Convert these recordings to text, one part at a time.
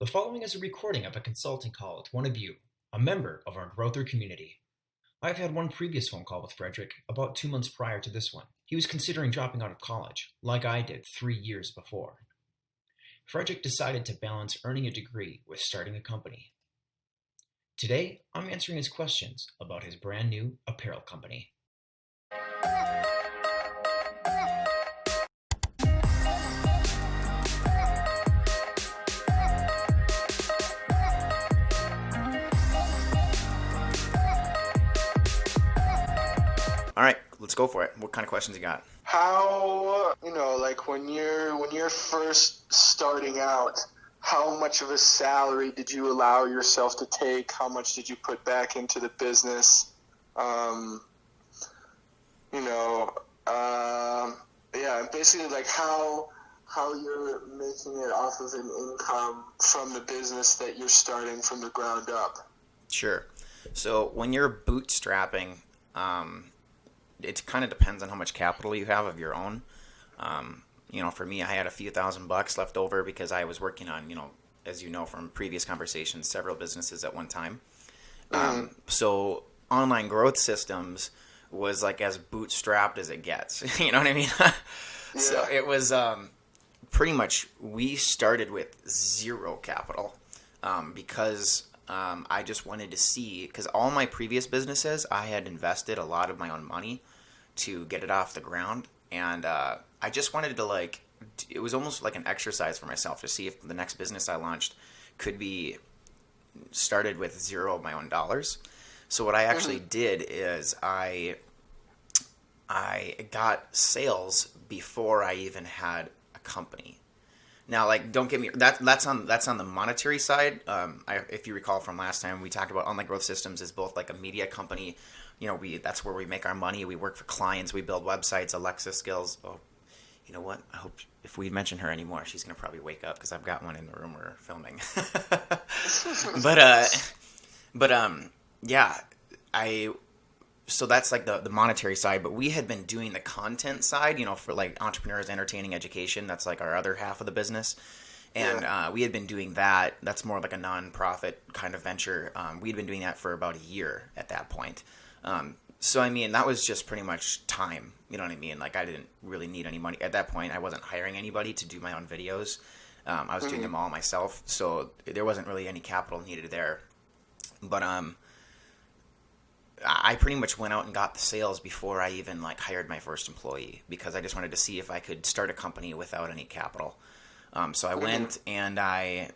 The following is a recording of a consulting call with one of you, a member of our Growther community. I've had one previous phone call with Frederick about 2 months prior to this one. He was considering dropping out of college, like I did 3 years before. Frederick decided to balance earning a degree with starting a company. Today, I'm answering his questions about his brand new apparel company. All right, let's go for it. What kind of questions you got? How, like when you're first starting out, how much of a salary did you allow yourself to take? How much did you put back into the business? Um, you know, yeah, and basically like how you're making it off of an income from the business that you're starting from the ground up. Sure. So when you're bootstrapping, it kind of depends on how much capital you have of your own. For me, I had a few $1,000s left over because I was working on, as you know from previous conversations, several businesses at one time. So online growth systems was like as bootstrapped as it gets. You know what I mean? So it was pretty much we started with zero capital because I just wanted to see, because all my previous businesses, I had invested a lot of my own money to get it off the ground. And I just wanted to it was almost like an exercise for myself to see if the next business I launched could be started with zero of my own dollars. So what I actually did is I got sales before I even had a company. Now, don't get me that's on the monetary side. If you recall from last time, we talked about online growth systems as both like a media company. That's where we make our money. We work for clients. We build websites, Alexa skills. Oh, you know what? I hope if we mention her anymore, she's gonna probably wake up because I've got one in the room we're filming. Yeah, so that's like the monetary side, but we had been doing the content side, for like entrepreneurs, entertaining, education. That's like our other half of the business. And we had been doing that. That's more like a nonprofit kind of venture. We'd been doing that for about a year at that point. So, I mean, that was just pretty much time. You know what I mean? Like, I didn't really need any money. At that point, I wasn't hiring anybody to do my own videos. I was doing them all myself. So there wasn't really any capital needed there. But I pretty much went out and got the sales before I even hired my first employee, because I just wanted to see if I could start a company without any capital. So I went and I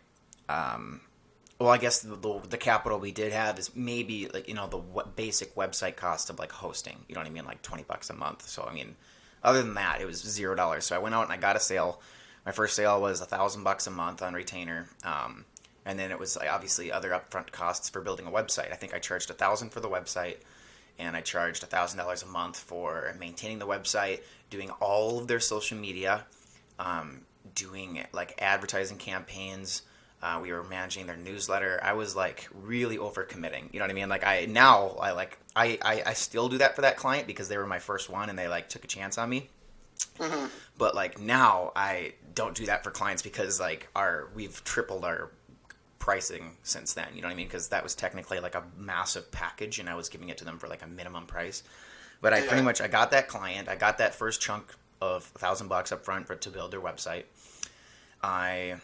guess the capital we did have is maybe the basic website cost of hosting. You know what I mean? Like $20 a month. So I mean, other than that, it was $0. So I went out and I got a sale. My first sale was $1,000 a month on retainer. And then it was obviously other upfront costs for building a website. I think I charged $1,000 for the website, and I charged $1,000 a month for maintaining the website, doing all of their social media, doing advertising campaigns. We were managing their newsletter. I was really overcommitting. You know what I mean? I still do that for that client because they were my first one and they took a chance on me. But now I don't do that for clients because we've tripled our pricing since then, you know what I mean? Because that was technically a massive package and I was giving it to them for a minimum price. But I got that client, I got that first chunk of $1,000 up front to build their website. I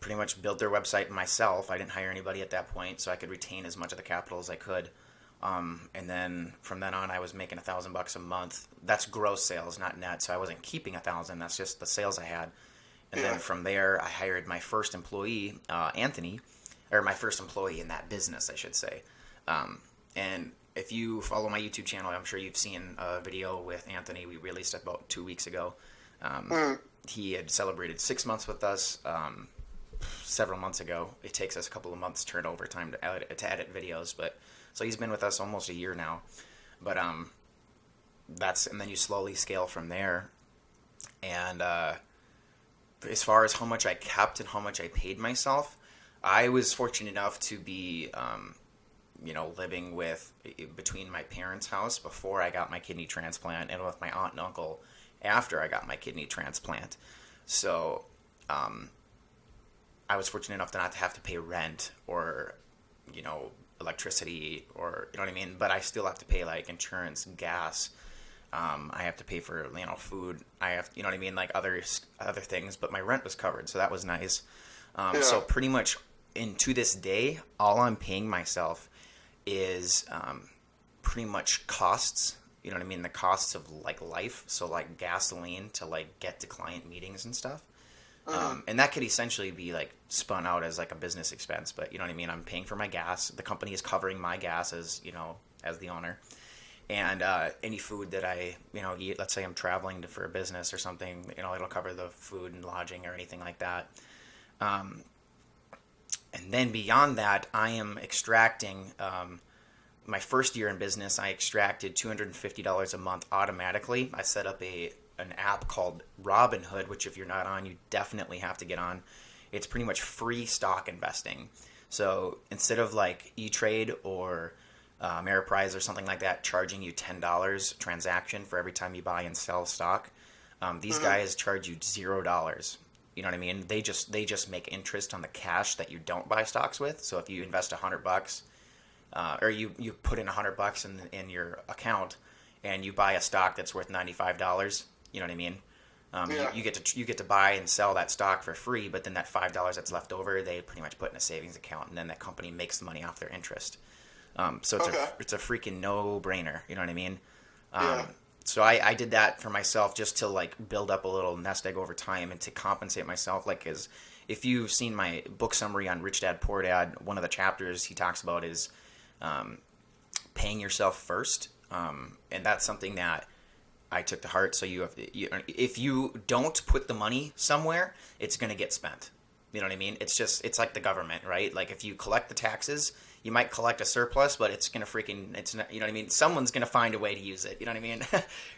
pretty much built their website myself. I didn't hire anybody at that point, so I could retain as much of the capital as I could. And then from then on, I was making $1,000 a month. That's gross sales, not net. So I wasn't keeping $1,000. That's just the sales I had. And then from there, I hired my first employee, Anthony, or my first employee in that business, I should say. And if you follow my YouTube channel, I'm sure you've seen a video with Anthony we released about 2 weeks ago. He had celebrated 6 months with us several months ago. It takes us a couple of months turnover time to edit videos, but so he's been with us almost a year now. But and then you slowly scale from there. And as far as how much I kept and how much I paid myself, I was fortunate enough to be, living between my parents' house before I got my kidney transplant and with my aunt and uncle after I got my kidney transplant. So I was fortunate enough to not have to pay rent or, electricity or, you know what I mean? But I still have to pay like insurance, gas. I have to pay for, food. I have, you know what I mean? Like other things, but my rent was covered. So that was nice. So pretty much to this day, all I'm paying myself is pretty much costs, you know what I mean? The costs of like life. So like gasoline to like get to client meetings and stuff. And that could essentially be like spun out as like a business expense, but you know what I mean? I'm paying for my gas. The company is covering my gas as the owner. And any food that I, eat, let's say I'm traveling for a business or something, it'll cover the food and lodging or anything like that. And then beyond that, I am extracting, my first year in business, I extracted $250 a month automatically. I set up an app called Robinhood, which if you're not on, you definitely have to get on. It's pretty much free stock investing. So instead of like E-Trade or Ameriprise or something like that charging you $10 transaction for every time you buy and sell stock, these guys charge you $0. You know what I mean? They just make interest on the cash that you don't buy stocks with. So if you invest $100, or you put in $100 in your account and you buy a stock that's worth $95, you know what I mean? You get to buy and sell that stock for free, but then that $5 that's left over, they pretty much put in a savings account, and then that company makes the money off their interest. So it's a freaking no-brainer. You know what I mean? So I did that for myself just to like build up a little nest egg over time and to compensate myself. Like, as if you've seen my book summary on Rich Dad Poor Dad, one of the chapters he talks about is paying yourself first, and that's something that I took to heart. So if you don't put the money somewhere, it's going to get spent. You know what I mean? It's like the government, right? Like if you collect the taxes, you might collect a surplus, but it's going to it's not, you know what I mean? Someone's going to find a way to use it. You know what I mean?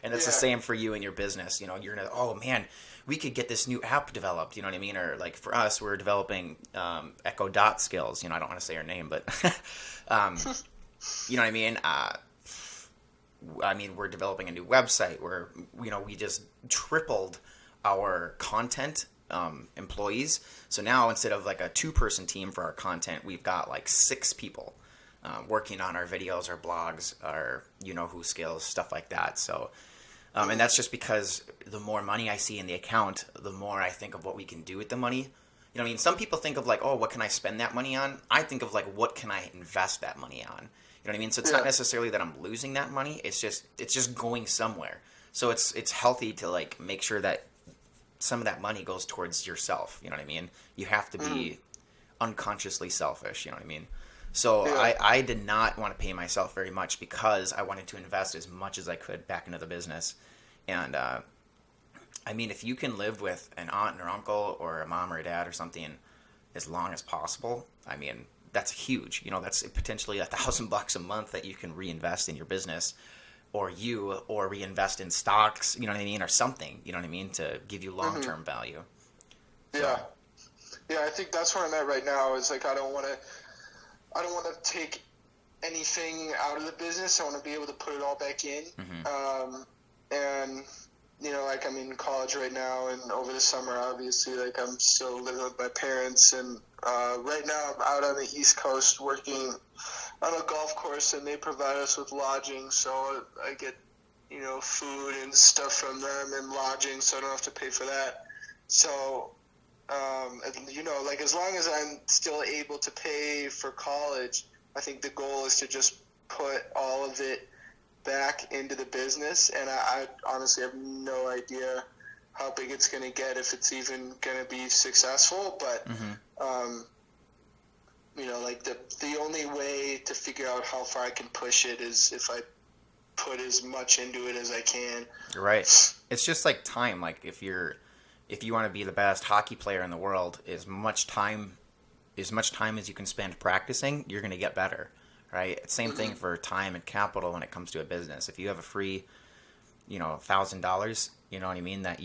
And it's the same for you and your business. You're going to, oh man, we could get this new app developed. You know what I mean? Or like for us, we're developing Echo Dot skills. I don't want to say her name, but you know what I mean? We're developing a new website where, we just tripled our content employees. So now instead of like a 2-person team for our content, we've got like 6 people working on our videos, our blogs, our who skills, stuff like that. So, and that's just because the more money I see in the account, the more I think of what we can do with the money. You know what I mean? Some people think of like, oh, what can I spend that money on? I think of like, what can I invest that money on? You know what I mean? So it's not necessarily that I'm losing that money. It's just going somewhere. So it's healthy to like make sure that some of that money goes towards yourself. You know what I mean? You have to be unconsciously selfish. You know what I mean? So I did not want to pay myself very much because I wanted to invest as much as I could back into the business. And if you can live with an aunt or uncle or a mom or a dad or something as long as possible, that's huge. That's potentially $1,000 a month that you can reinvest in your business, or reinvest in stocks, you know what I mean, or something, you know what I mean, to give you long-term value. So. Yeah, I think that's where I'm at right now. Is like I don't want to take anything out of the business. I want to be able to put it all back in. And I'm in college right now, and over the summer, obviously, like I'm still living with my parents, and right now I'm out on the East Coast working on a golf course, and they provide us with lodging, so I get, food and stuff from them and lodging, so I don't have to pay for that. So, as long as I'm still able to pay for college, I think the goal is to just put all of it back into the business, and I honestly have no idea how big it's going to get, if it's even going to be successful, but the only way to figure out how far I can push it is if I put as much into it as I can. Right. It's just like time. Like if you want to be the best hockey player in the world, as much time as you can spend practicing, you're going to get better. Right. Same thing for time and capital when it comes to a business. If you have a free, $1,000, you know what I mean, that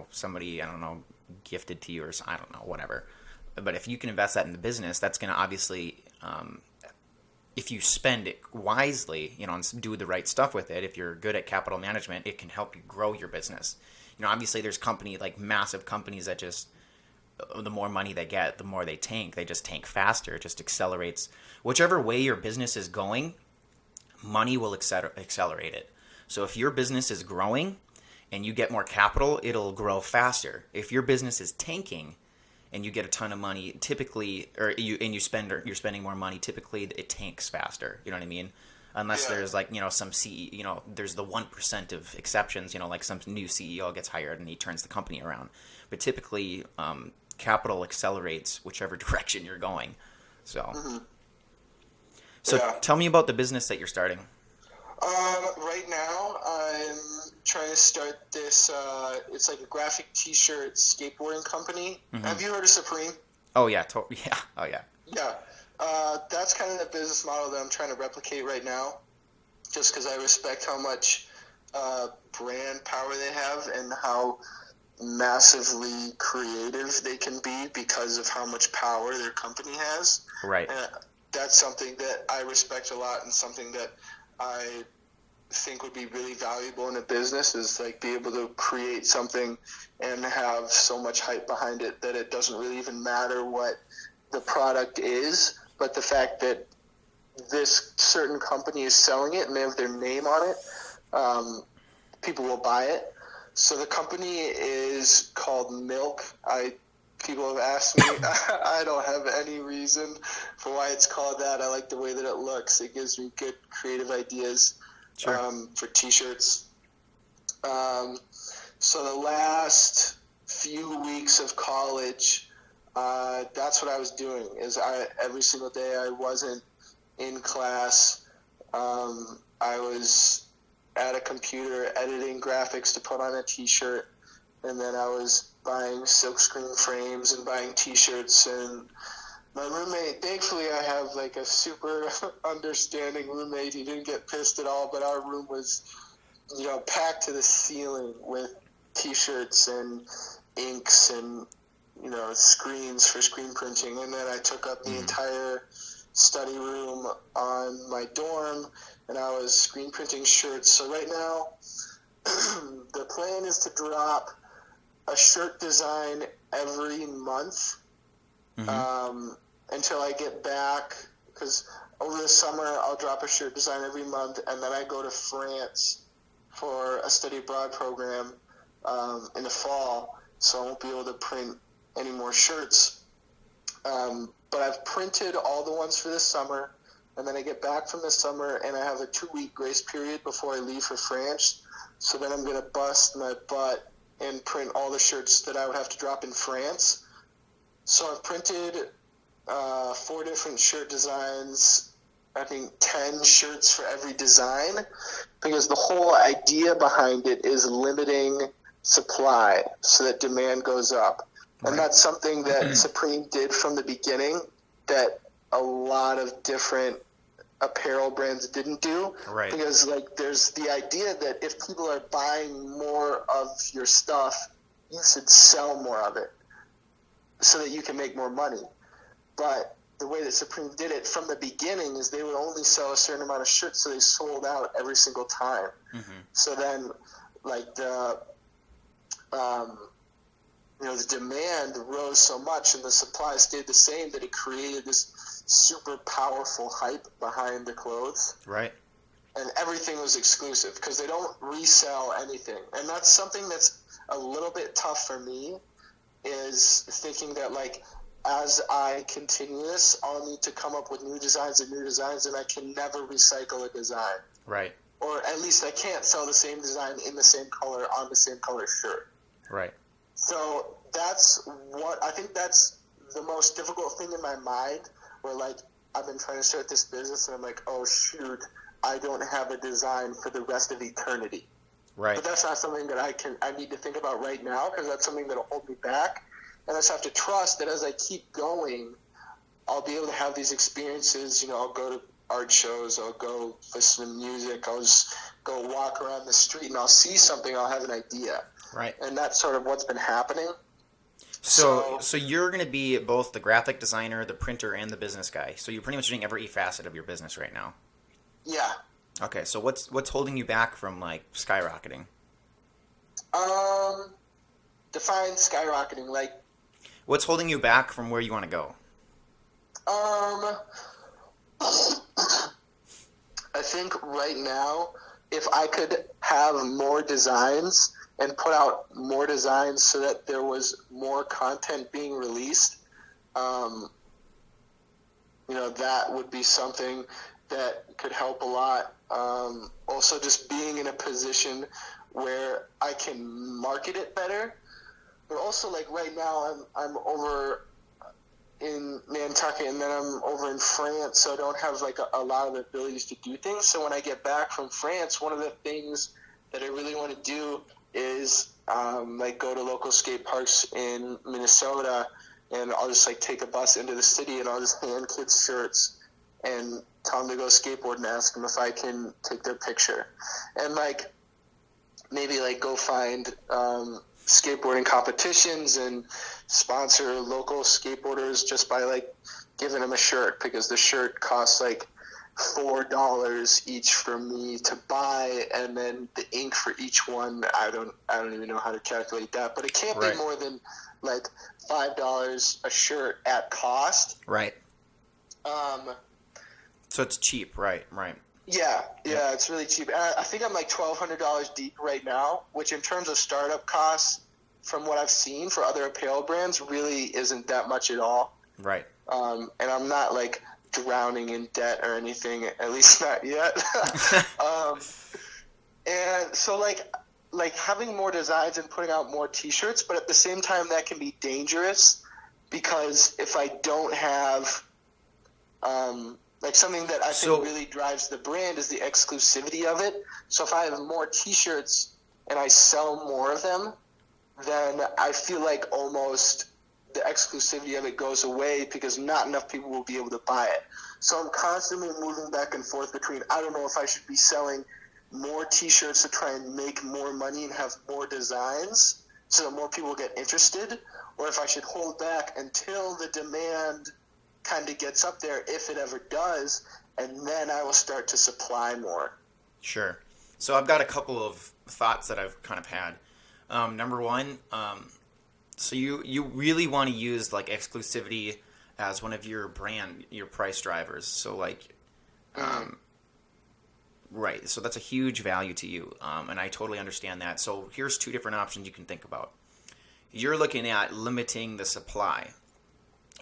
somebody, I don't know, gifted to you, or I don't know, whatever. But if you can invest that in the business, that's going to obviously, if you spend it wisely, and do the right stuff with it, if you're good at capital management, it can help you grow your business. Obviously there's massive companies that just the more money they get, the more they tank. They just tank faster. It just accelerates. Whichever way your business is going, money will accelerate it. So if your business is growing and you get more capital, it'll grow faster. If your business is tanking and you get a ton of money, typically, you're spending more money, typically it tanks faster. You know what I mean? Unless there's like, some CEO, there's the 1% of exceptions, like some new CEO gets hired and he turns the company around. But typically, capital accelerates whichever direction you're going. So, tell me about the business that you're starting. Right now, I'm trying to start this. It's like a graphic T-shirt skateboarding company. Mm-hmm. Have you heard of Supreme? Oh yeah, yeah. Oh yeah. Yeah, that's kind of the business model that I'm trying to replicate right now. Just because I respect how much brand power they have and how massively creative they can be because of how much power their company has. Right. That's something that I respect a lot, and something that I think would be really valuable in a business is like be able to create something and have so much hype behind it that it doesn't really even matter what the product is, but the fact that this certain company is selling it and they have their name on it, people will buy it. So the company is called Milk. People have asked me. I don't have any reason for why it's called that. I like the way that it looks. It gives me good creative ideas for T-shirts. So the last few weeks of college, that's what I was doing. Every single day I wasn't in class. I was at a computer editing graphics to put on a T-shirt, and then I was buying silkscreen frames and buying T-shirts. And my roommate, thankfully I have like a super understanding roommate. He didn't get pissed at all, but our room was, packed to the ceiling with T-shirts and inks and, screens for screen printing. And then I took up the entire study room on my dorm, and I was screen printing shirts. So right now, the plan is to drop a shirt design every month until I get back, because over the summer I'll drop a shirt design every month, and then I go to France for a study abroad program in the fall, so I won't be able to print any more shirts. But I've printed all the ones for this summer, and then I get back from the summer and I have a 2-week grace period before I leave for France. So then I'm going to bust my butt and print all the shirts that I would have to drop in France. So I've printed 4 different shirt designs, I think 10 shirts for every design, because the whole idea behind it is limiting supply so that demand goes up. And that's something that Supreme did from the beginning that a lot of different apparel brands didn't do. Right. Because there's the idea that if people are buying more of your stuff, you should sell more of it so that you can make more money. But the way that Supreme did it from the beginning is they would only sell a certain amount of shirts, so they sold out every single time. So then the demand rose so much and the supply stayed the same that it created this super powerful hype behind the clothes. Right. And everything was exclusive because they don't resell anything. And that's something that's a little bit tough for me, is thinking that as I continue this, I'll need to come up with new designs, and I can never recycle a design. Right. Or at least I can't sell the same design in the same color on the same color shirt. Right. So I think that's the most difficult thing in my mind, where I've been trying to start this business and I'm like, oh shoot, I don't have a design for the rest of eternity. Right. But that's not something that I need to think about right now, because that's something that'll hold me back. And I just have to trust that as I keep going, I'll be able to have these experiences. I'll go to art shows, I'll go listen to music, I'll just go walk around the street and I'll see something, I'll have an idea. Right. And that's sort of what's been happening. So you're going to be both the graphic designer, the printer, and the business guy. So you're pretty much doing every facet of your business right now. Yeah. Okay, so what's holding you back from skyrocketing? Define skyrocketing. What's holding you back from where you want to go? I think right now, if I could have more designs and put out more designs so that there was more content being released, that would be something that could help a lot. Also, just being in a position where I can market it better. But also, like right now, I'm over in Nantucket, and then I'm over in France, so I don't have like a lot of the abilities to do things. So when I get back from France, one of the things that I really want to do is like go to local skate parks in Minnesota, and I'll just like take a bus into the city, and I'll just hand kids shirts and tell them to go skateboard and ask them if I can take their picture, and like maybe like go find skateboarding competitions and sponsor local skateboarders just by like giving them a shirt, because the shirt costs like $4 each for me to buy, and then the ink for each one, I don't even know how to calculate that, but it can't be more than like $5 a shirt at cost. Right. So it's cheap, right? Yeah, it's really cheap. I think I'm like $1,200 deep right now, which in terms of startup costs, from what I've seen for other apparel brands, really isn't that much at all. Right. And I'm not like drowning in debt or anything, at least not yet. And so like having more designs and putting out more T-shirts, but at the same time that can be dangerous, because if I don't have like something that I think really drives the brand is the exclusivity of it. So if I have more T-shirts and I sell more of them, then I feel like almost the exclusivity of it goes away, because not enough people will be able to buy it. So I'm constantly moving back and forth between, I don't know if I should be selling more T-shirts to try and make more money and have more designs so that more people get interested, or if I should hold back until the demand kind of gets up there, if it ever does, and then I will start to supply more. Sure. So I've got a couple of thoughts that I've kind of had. Number one, so you really want to use like exclusivity as one of your price drivers. So like, right. So that's a huge value to you. And I totally understand that. So here's two different options you can think about. You're looking at limiting the supply.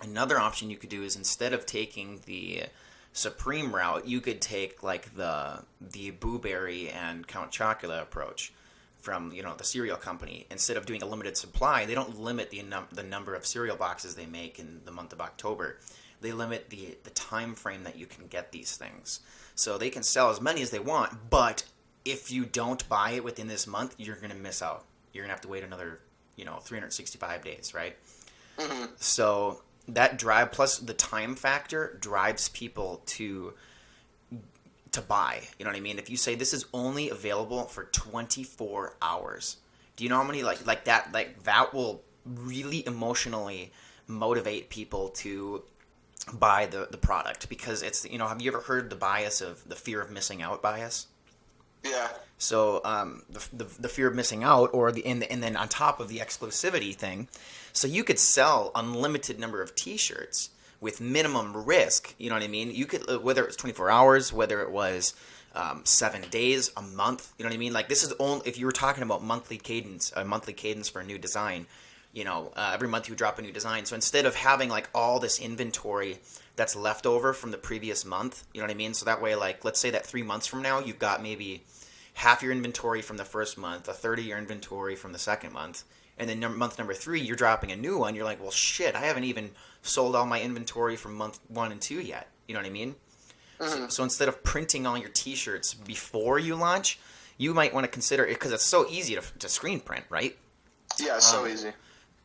Another option you could do is, instead of taking the Supreme route, you could take like the Boo Berry and Count Chocula approach from the cereal company. Instead of doing a limited supply, they don't limit the number of cereal boxes they make in the month of October. They limit the time frame that you can get these things. So they can sell as many as they want, but if you don't buy it within this month, you're going to miss out. You're going to have to wait another 365 days, right? Mm-hmm. So that drive, plus the time factor, drives people to buy. You know what I mean? If you say this is only available for 24 hours, do you know how many that will really emotionally motivate people to buy the product? Because it's, have you ever heard the bias of the fear of missing out bias? Yeah. So the fear of missing out, and then on top of the exclusivity thing, so you could sell unlimited number of T-shirts with minimum risk. You know what I mean? You could, whether it was 24 hours, whether it was 7 days, a month. You know what I mean? Like, this is only if you were talking about a monthly cadence for a new design. Every month you drop a new design. So instead of having like all this inventory that's left over from the previous month, you know what I mean? So that way, like, let's say that 3 months from now, you've got maybe half your inventory from the first month, a third of your inventory from the second month, and then month number 3, you're dropping a new one. You're like, well, shit, I haven't even sold all my inventory from month 1 and 2 yet. You know what I mean? Mm-hmm. So instead of printing all your T-shirts before you launch, you might want to consider it, because it's so easy to screen print, right? Yeah, it's so easy.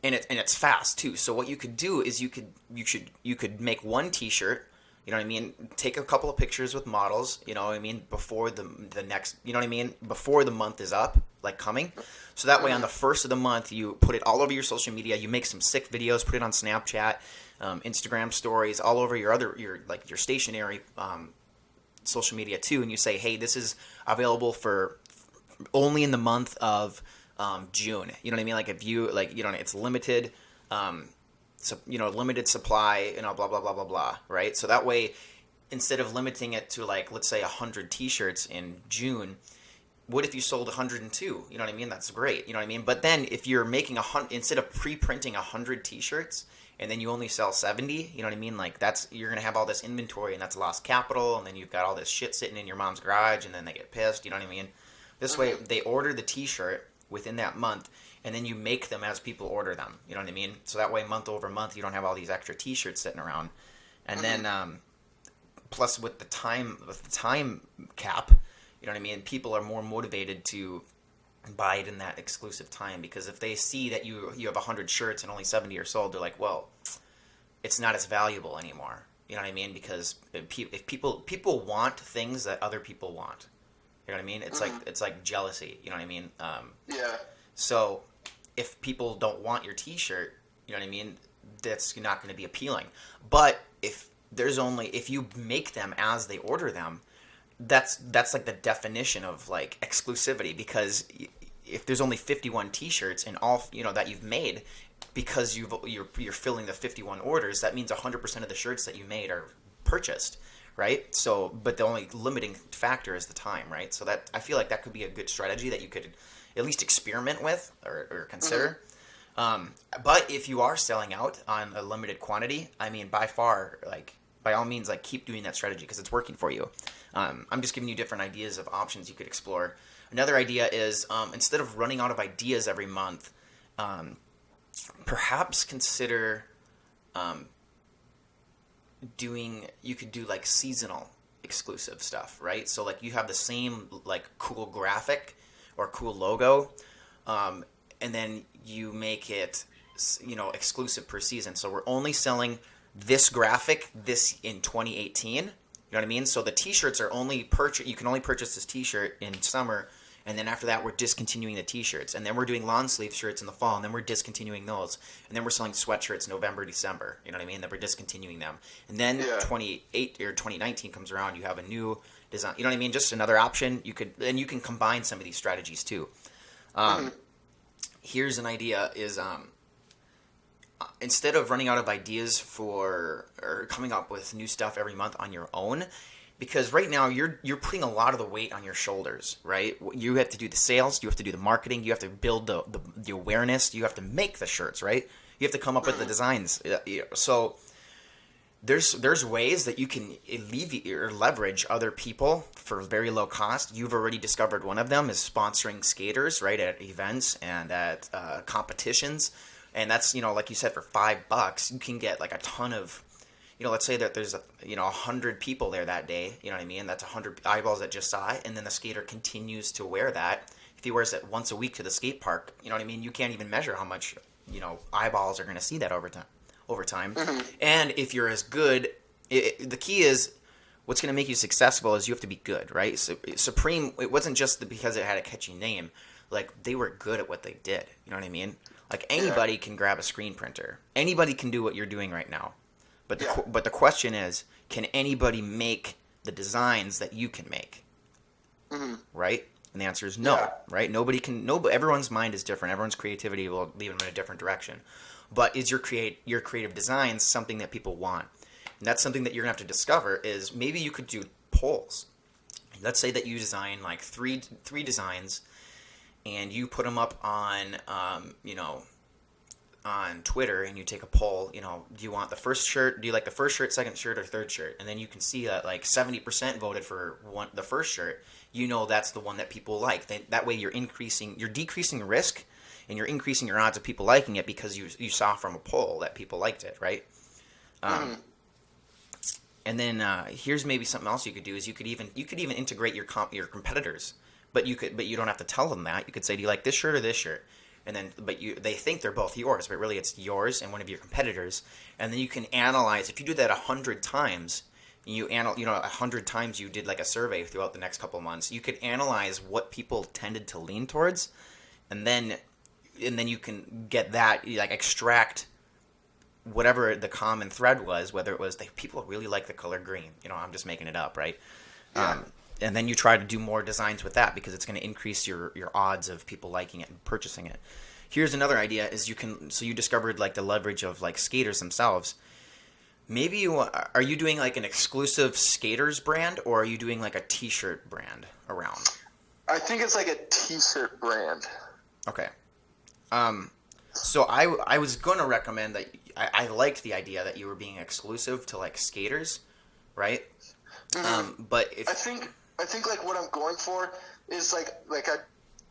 And it's fast too. So what you could do is you could make one T-shirt. You know what I mean? Take a couple of pictures with models. You know what I mean? Before the next. You know what I mean? Before the month is up, like coming. So that way, on the first of the month, you put it all over your social media. You make some sick videos. Put it on Snapchat, Instagram stories, all over your stationary social media too. And you say, hey, this is available for only in the month of June. You know what I mean? Like, if you it's limited. limited supply, blah blah blah blah blah, right? So that way, instead of limiting it to like, let's say 100 T-shirts in June, what if you sold 102? You know what I mean? That's great. You know what I mean? But then if you're making instead of pre-printing 100 T-shirts and then you only sell 70, you know what I mean? Like you're going to have all this inventory and that's lost capital, and then you've got all this shit sitting in your mom's garage and then they get pissed. You know what I mean? This way they order the T-shirt within that month and then you make them as people order them. You know what I mean? So that way month over month you don't have all these extra T-shirts sitting around. And then plus with the time cap, you know what I mean? People are more motivated to buy it in that exclusive time, because if they see that you have 100 shirts and only 70 are sold, they're like, well, it's not as valuable anymore. You know what I mean? Because if people want things that other people want. You know what I mean? It's like jealousy. You know what I mean? Yeah. So if people don't want your T-shirt, you know what I mean? That's not going to be appealing. But if you make them as they order them, that's like the definition of like exclusivity, because if there's only 51 T-shirts and all that you've made, because you're filling the 51 orders, that means 100% of the shirts that you made are purchased, right? So, but the only limiting factor is the time, right? So that I feel like that could be a good strategy that you could at least experiment with or consider. But if you are selling out on a limited quantity, I mean, by all means, like keep doing that strategy because it's working for you. I'm just giving you different ideas of options you could explore. Another idea is instead of running out of ideas every month, perhaps consider you could do like seasonal exclusive stuff, right? So like you have the same like cool graphic or cool logo, and then you make it exclusive per season. So we're only selling this graphic in 2018. You know what I mean? So the T-shirts are you can only purchase this T-shirt in summer, and then after that we're discontinuing the T-shirts, and then we're doing long sleeve shirts in the fall, and then we're discontinuing those, and then we're selling sweatshirts November, December. You know what I mean? Then we're discontinuing them, and then 2019 comes around, you have a new design. You know what I mean? Just another option. You can combine some of these strategies too. Here's an idea: is instead of running out of ideas or coming up with new stuff every month on your own, because right now you're putting a lot of the weight on your shoulders, right? You have to do the sales, you have to do the marketing, you have to build the awareness, you have to make the shirts, right? You have to come up with the designs. So there's ways that you can alleviate or leverage other people for very low cost. You've already discovered one of them is sponsoring skaters, right, at events and at competitions. And that's, like you said, for $5, you can get like a ton of, let's say that there's 100 people there that day. You know what I mean? That's 100 eyeballs that just saw it. And then the skater continues to wear that. If he wears it once a week to the skate park, you know what I mean? You can't even measure how much, eyeballs are going to see that over time. And if you're as good, the key is what's going to make you successful is you have to be good, right? So Supreme, it wasn't just because it had a catchy name. Like, they were good at what they did. You know what I mean? Like, anybody can grab a screen printer. Anybody can do what you're doing right now. But the question is, can anybody make the designs that you can make? Right? And the answer is no, right? Nobody can. Everyone's mind is different. Everyone's creativity will lead them in a different direction. But is your creative designs something that people want? And that's something that you're going to have to discover is maybe you could do polls. Let's say that you design like three designs, and you put them up on, on Twitter, and you take a poll, do you want the first shirt? Do you like the first shirt, second shirt, or third shirt? And then you can see that like 70% voted for the first shirt. That's the one that people like. That way you're decreasing risk, and you're increasing your odds of people liking it because you saw from a poll that people liked it, right? And then here's maybe something else you could do is you could even integrate your competitors. But you don't have to tell them that. You could say, do you like this shirt or this shirt? And then, they think they're both yours, but really it's yours and one of your competitors. And then you can analyze. If you do that 100 times, 100 times you did like a survey throughout the next couple of months, you could analyze what people tended to lean towards, and then you can get that, like extract whatever the common thread was, whether it was people really like the color green. I'm just making it up, right? And then you try to do more designs with that because it's going to increase your odds of people liking it and purchasing it. Here's another idea: is so you discovered like the leverage of like skaters themselves. Maybe are you doing like an exclusive skaters brand, or are you doing like a T-shirt brand around? I think it's like a T-shirt brand. Okay. So I was going to recommend that I liked the idea that you were being exclusive to like skaters, right? But if I think like what I'm going for is like I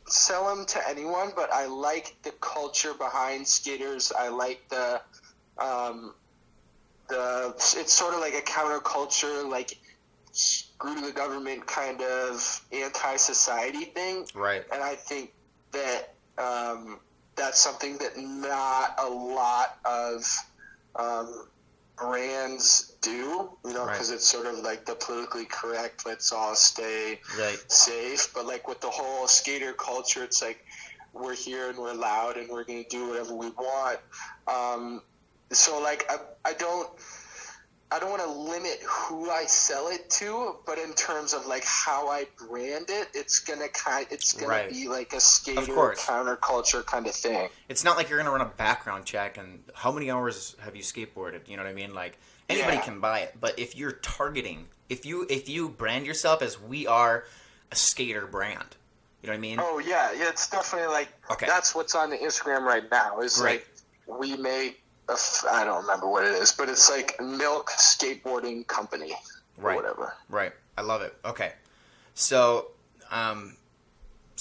sell them to anyone, but I like the culture behind skaters. I like the it's sort of like a counterculture, like screw the government kind of anti-society thing. Right. And I think that that's something that not a lot of brands do, because it's sort of like the politically correct, let's all stay safe. But like with the whole skater culture, it's like we're here and we're loud and we're going to do whatever we want. So like I don't want to limit who I sell it to, but in terms of like how I brand it, it's gonna be like a skater counterculture kind of thing. It's not like you're gonna run a background check and how many hours have you skateboarded? You know what I mean? Like anybody can buy it, but if you're targeting, if you brand yourself as we are a skater brand, you know what I mean? Oh yeah, it's definitely like that's what's on the Instagram right now. Is like we make. I don't remember what it is, but it's like Milk Skateboarding Company or whatever. Right. I love it. Okay. So, so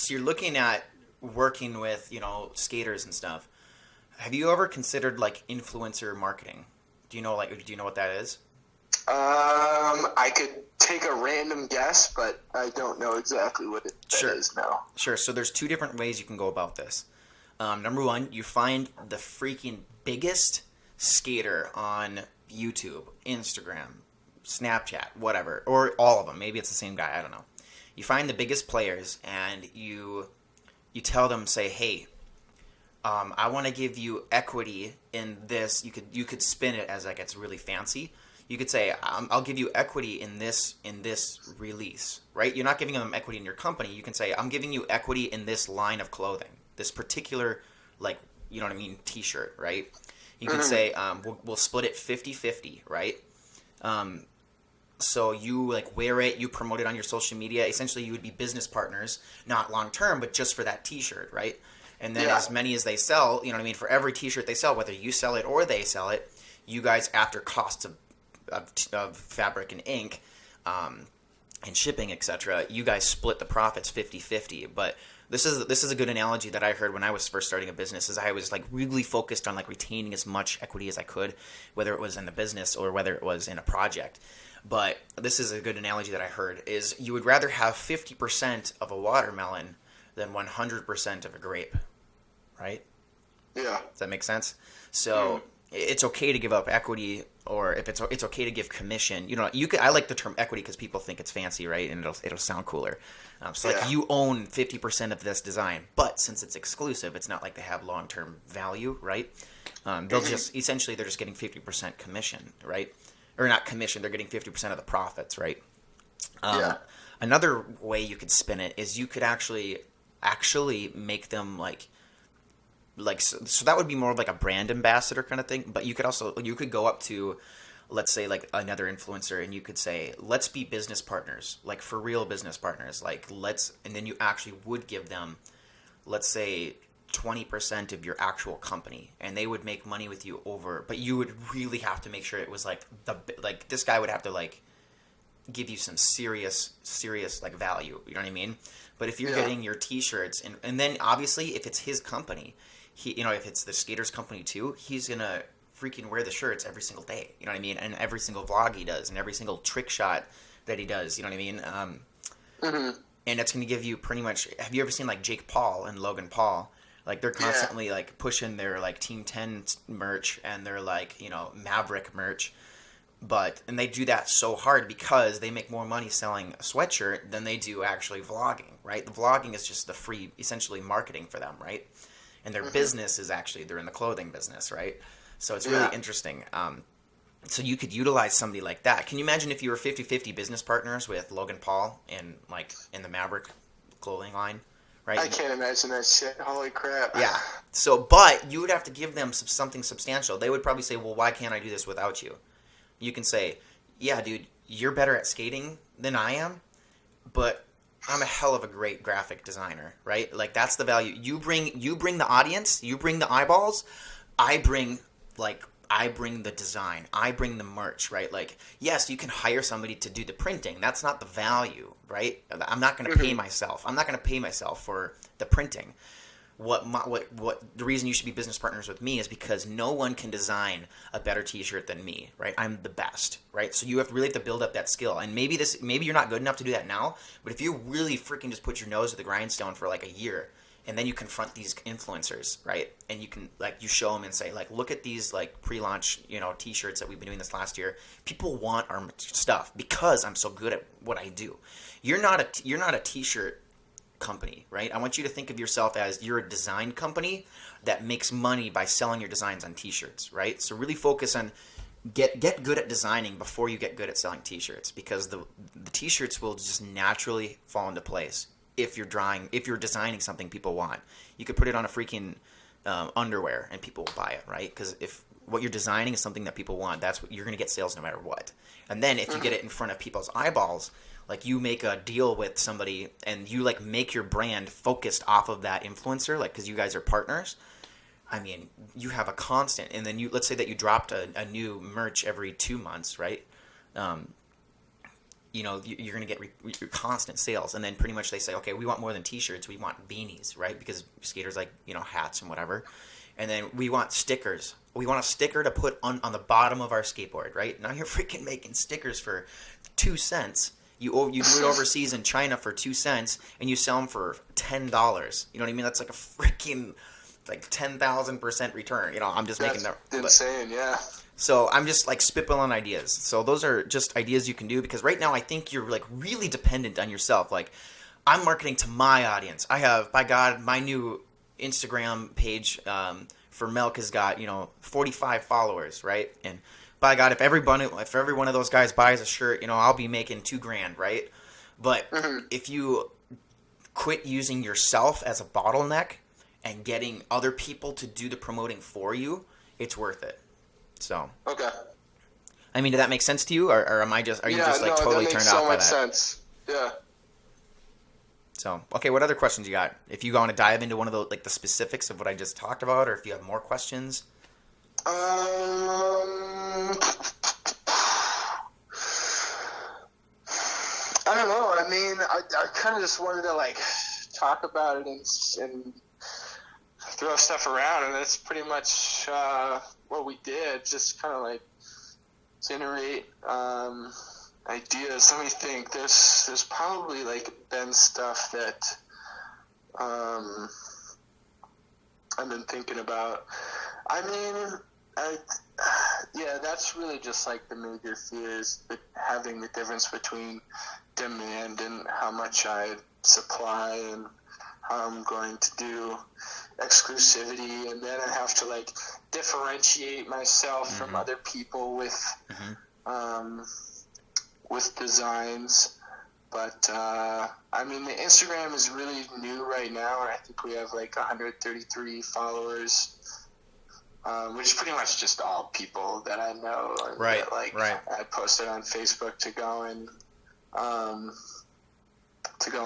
you're looking at working with, skaters and stuff. Have you ever considered like influencer marketing? Do you know what that is? I could take a random guess, but I don't know exactly what it is now. Sure. So there's two different ways you can go about this. Number one, you find the freaking biggest skater on YouTube, Instagram, Snapchat, whatever, or all of them. Maybe it's the same guy. I don't know. You find the biggest players and you tell them, say, hey, I want to give you equity in this. You could spin it as like it's really fancy. You could say, I'll give you equity in this release, right? You're not giving them equity in your company. You can say, I'm giving you equity in this line of clothing, this particular, like, you know what I mean, T-shirt, right? You could say, we'll split it 50-50, right? So you like wear it, you promote it on your social media. Essentially, you would be business partners, not long term, but just for that T-shirt, right? And then as many as they sell, you know what I mean, for every T-shirt they sell, whether you sell it or they sell it, you guys, after costs of fabric and ink and shipping, etc., you guys split the profits 50-50. But this is a good analogy that I heard when I was first starting a business. Is I was like really focused on like retaining as much equity as I could, whether it was in the business or whether it was in a project. But this is a good analogy that I heard, is you would rather have 50% of a watermelon than 100% of a grape, right? Yeah. Does that make sense? So it's okay to give up equity, or if it's okay to give commission. I like the term equity because people think it's fancy, right? And it'll sound cooler. Like you own 50% of this design, but since it's exclusive, it's not like they have long-term value, right? They're just getting 50% commission, right? Or not commission, they're getting 50% of the profits, right? Another way you could spin it is you could actually make them like so that would be more of like a brand ambassador kind of thing. But you could go up to, let's say, like another influencer, and you could say, let's be business partners, like for real business partners, like and then you actually would give them, let's say, 20% of your actual company, and they would make money with you but you would really have to make sure it was like this guy would have to like give you some serious like value, you know what I mean? But if you're getting your T-shirts and then obviously if it's his company, if it's the skater's company too, he's gonna freaking wear the shirts every single day, you know what I mean? And every single vlog he does and every single trick shot that he does, you know what I mean? And it's gonna give you pretty much. Have you ever seen like Jake Paul and Logan Paul? Like they're constantly like pushing their like Team 10 merch and their like, Maverick merch. And they do that so hard because they make more money selling a sweatshirt than they do actually vlogging, right? The vlogging is just the free, essentially, marketing for them, right? And their business is actually, they're in the clothing business, right? So it's really interesting. So you could utilize somebody like that. Can you imagine if you were 50-50 business partners with Logan Paul and like in the Maverick clothing line? right? I can't imagine that shit. Holy crap. Yeah. So, but you would have to give them something substantial. They would probably say, well, why can't I do this without you? You can say, yeah, dude, you're better at skating than I am, but I'm a hell of a great graphic designer, right? Like, that's the value. You bring the audience, you bring the eyeballs, I bring the design, I bring the merch, right? Like, yes, you can hire somebody to do the printing. That's not the value, right? I'm not going to pay myself. I'm not going to pay myself for the printing. What the reason you should be business partners with me is because no one can design a better t-shirt than me, right? I'm the best, right? So you really have to build up that skill. And maybe you're not good enough to do that now, but if you really freaking just put your nose to the grindstone for like a year, and then you confront these influencers, right? And you can, like, you show them and say, like, look at these, like, pre-launch, t-shirts that we've been doing this last year. People want our stuff because I'm so good at what I do. You're not a t-shirt company, right? I want you to think of yourself as you're a design company that makes money by selling your designs on t-shirts, right? So really focus on get good at designing before you get good at selling t-shirts, because the t-shirts will just naturally fall into place if you're designing something people want. You could put it on a freaking underwear and people will buy it, right? Because if what you're designing is something that people want, that's what you're going to get sales no matter what. And then if you get it in front of people's eyeballs, like, you make a deal with somebody and you, like, make your brand focused off of that influencer, like, because you guys are partners. I mean, you have a constant, and then let's say that you dropped a new merch every 2 months, right? You're going to get constant sales. And then pretty much they say, okay, we want more than t-shirts. We want beanies, right? Because skaters like, hats and whatever. And then we want stickers. We want a sticker to put on the bottom of our skateboard, right? Now you're freaking making stickers for 2 cents. You do it overseas in China for 2 cents, and you sell them for $10. You know what I mean? That's like a freaking, like, 10,000% return. I'm just making that. Insane, yeah. So I'm just, like, spitballing ideas. So those are just ideas you can do, because right now I think you're, like, really dependent on yourself. Like, I'm marketing to my audience. I have, by God, my new Instagram page for Milk has got 45 followers, right? And by God, if every one of those guys buys a shirt, I'll be making $2,000, right? But if you quit using yourself as a bottleneck and getting other people to do the promoting for you, it's worth it. So. Okay. I mean, did that make sense to you, or are you just totally turned off by that? Yeah, that makes so much sense. Yeah. So, okay, what other questions you got? If you want to dive into one of the specifics of what I just talked about, or if you have more questions. I don't know. I mean, I kind of just wanted to, talk about it and throw stuff around, and that's pretty much what we did. Just kind of generate ideas. Let me think. There's probably been stuff that I've been thinking about. I mean, that's really just the major fears, having the difference between demand and how much I supply, and how I'm going to do exclusivity, and then I have to differentiate myself from other people with designs. But I mean, the Instagram is really new right now, and I think we have 133 followers, which is pretty much just all people that I know. Right. That, I posted on Facebook to go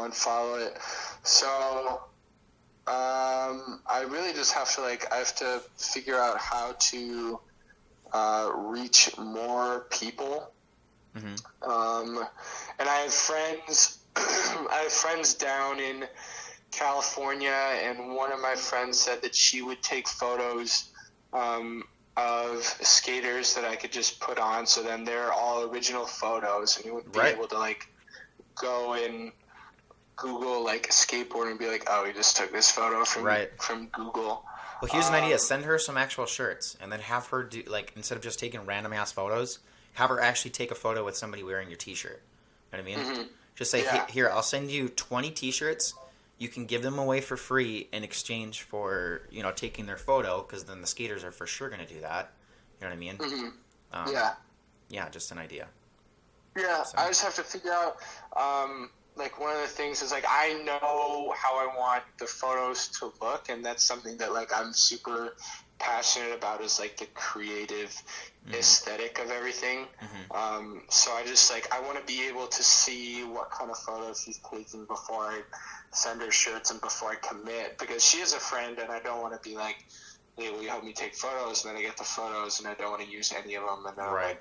and follow it. So I really just have to I have to figure out how to reach more people. And I have friends down in California, and one of my friends said that she would take photos of skaters that I could just put on, so then they're all original photos, and you would be able to go and Google a skateboard and be oh, we just took this photo from Google. Well, here's an idea. Send her some actual shirts, and then have her do instead of just taking random ass photos, have her actually take a photo with somebody wearing your t-shirt. You know what I mean? Just say, here, I'll send you 20 t-shirts. You can give them away for free in exchange for, taking their photo, because then the skaters are for sure going to do that. You know what I mean? Yeah. Yeah, just an idea. Yeah, so I just have to figure out like one of the things is like I know how I want the photos to look, and that's something that like I'm super passionate about, is like the creative aesthetic of everything. So I just like I want to be able to see what kind of photos she's taking before I send her shirts and before I commit, because she is a friend and I don't want to be like, hey, will you help me take photos, and then I get the photos and I don't want to use any of them, and then Right.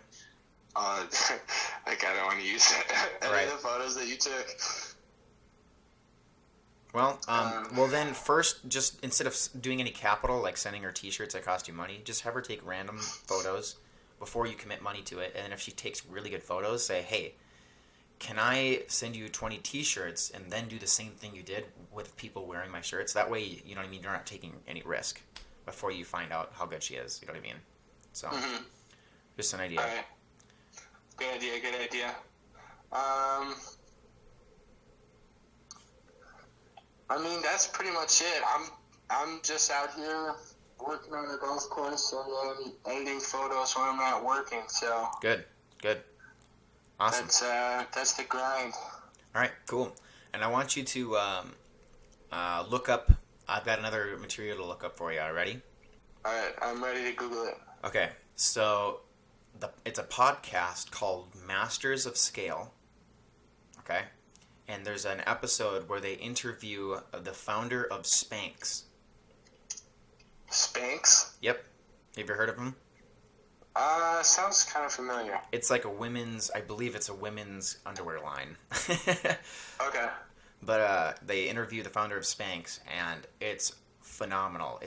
like I don't want to use any of the photos that you took. Well, well then first, just instead of doing any capital, like sending her t-shirts that cost you money, just have her take random photos before you commit money to it. And then if she takes really good photos, say, hey, can I send you 20 t-shirts and then do the same thing you did with people wearing my shirts? That way, you know what I mean, you're not taking any risk before you find out how good she is. You know what I mean? So, just an idea. All right. Good idea. I mean, that's pretty much it. I'm just out here working on the golf course and editing photos when I'm not working. So Good. Awesome. That's the grind. All right, cool. And I want you to look up. I've got another material to look up for you. All right, ready? All right, I'm ready to Google it. Okay, so it's a podcast called Masters of Scale. Okay, and there's an episode where they interview the founder of Spanx. Spanx? Yep. Have you heard of him? Sounds kind of familiar. It's like I believe it's a women's underwear line. Okay. But they interview the founder of Spanx, and it's phenomenal.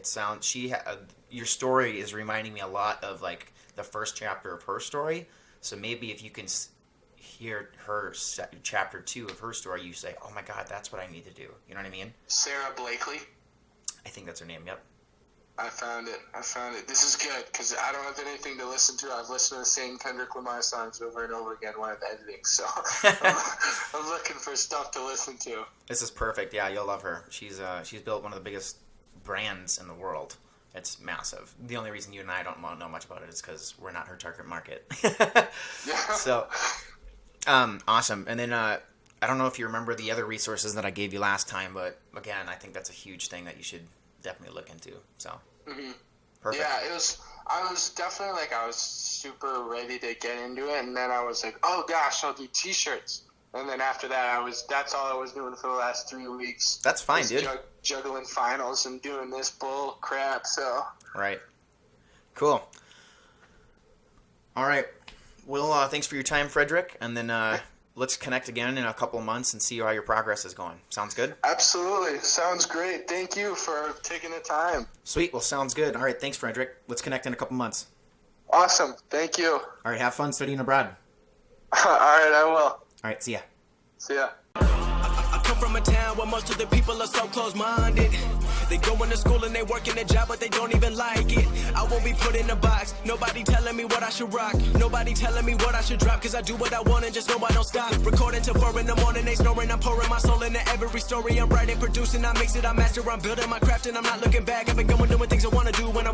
Your story is reminding me a lot of like the first chapter of her story. So maybe if you can hear her chapter 2 of her story, you say, "Oh my God, that's what I need to do." You know what I mean? Sarah Blakely. I think that's her name. Yep. I found it. This is good because I don't have anything to listen to. I've listened to the same Kendrick Lamar songs over and over again when I'm editing, so I'm looking for stuff to listen to. This is perfect. Yeah, you'll love her. She's built one of the biggest brands in the world. It's massive. The only reason you and I don't know much about it is because we're not her target market. So, awesome. And then I don't know if you remember the other resources that I gave you last time, but again, I think that's a huge thing that you should definitely look into. So, perfect. Yeah, I was definitely like, I was super ready to get into it, and then I was like, oh gosh, I'll do t-shirts. And then after that, that's all I was doing for the last 3 weeks. That's fine, dude. Juggling finals and doing this bull crap, so. Right. Cool. All right. Well, thanks for your time, Frederick. And then let's connect again in a couple of months and see how your progress is going. Sounds good? Absolutely. Sounds great. Thank you for taking the time. Sweet. Well, sounds good. All right. Thanks, Frederick. Let's connect in a couple months. Awesome. Thank you. All right. Have fun studying abroad. All right. I will. All right. See ya. See ya. I come from a town where most of the people are so close-minded. They go into school and they work in a job, but they don't even like it. I won't be put in a box. Nobody telling me what I should rock. Nobody telling me what I should drop. Cause I do what I want and just know I don't stop. Recording till 4 in the morning, they snoring. I'm pouring my soul into every story. I'm writing, producing, I mix it, I master. I'm building my craft and I'm not looking back. I've been going doing things I want to do when I'm